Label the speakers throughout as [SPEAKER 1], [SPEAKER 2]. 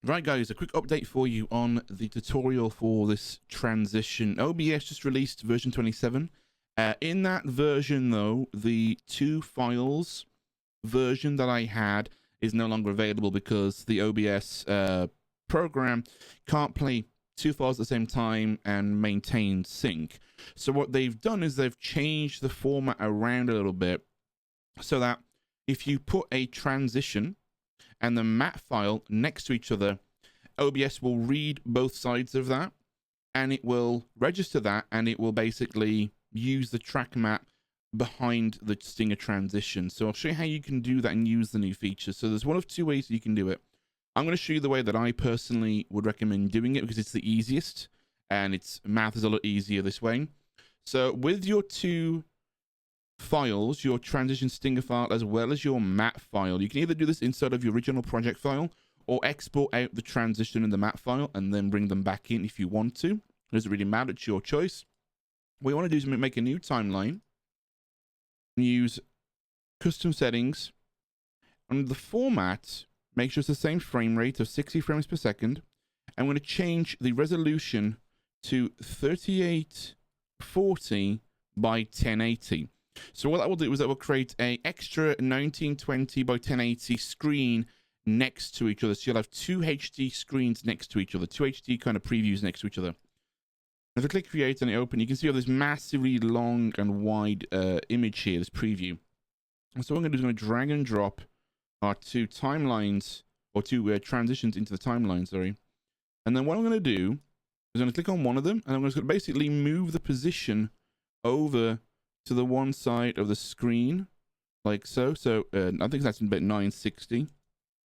[SPEAKER 1] Right guys, a quick update for you on the tutorial for this transition. OBS just released version 27. In that version though, the two files version that I had is no longer available because the OBS program can't play two files at the same time and maintain sync. So what they've done is they've changed the format around a little bit so that if you put a transition and the mat file next to each other, OBS will read both sides of that and it will register that, and it will basically use the track map behind the Stinger transition. So I'll show you how you can do that and use the new features. So there's one of two ways you can do it. I'm going to show you the way that I personally would recommend doing it because it's the easiest and its math is a lot easier this way. So with your two files, your transition Stinger file as well as your mat file, you can either do this inside of your original project file or export out the transition and the mat file and then bring them back in if you want to. It doesn't really matter, it's your choice. What you want to do is make a new timeline and use custom settings. And the format, make sure it's the same frame rate of 60 frames per second. I'm going to change the resolution to 3840 by 1080. So what that will do is that will create a extra 1920 by 1080 screen next to each other. So you'll have two HD screens next to each other, two HD kind of previews next to each other. If I click create and it open, you can see this massively long and wide image here, this preview. And so what I'm going to do is I'm going to drag and drop our two timelines, or two transitions into the timeline, sorry. And then what I'm going to do is I'm going to click on one of them, and I'm going to basically move the position over to the one side of the screen, like so. So I think that's about 960.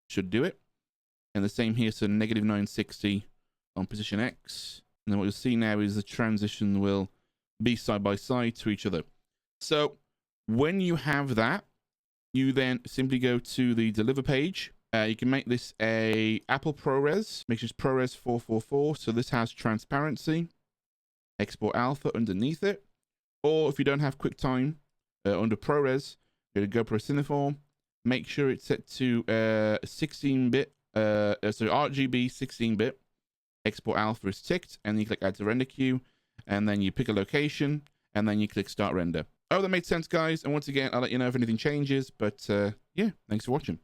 [SPEAKER 1] Should do it. And the same here, so negative 960 on position X. And then what you'll see now is the transition will be side by side to each other. So when you have that, you then simply go to the deliver page. You can make this a Apple ProRes. Make sure it's ProRes 444. So this has transparency, export alpha underneath it. Or if you don't have QuickTime under ProRes, go to GoPro Cineform. Make sure it's set to 16-bit, so RGB 16-bit. Export alpha is ticked, and you click add to render queue, and then you pick a location, and then you click start render. Oh, that made sense, guys. And once again, I'll let you know if anything changes. But yeah, thanks for watching.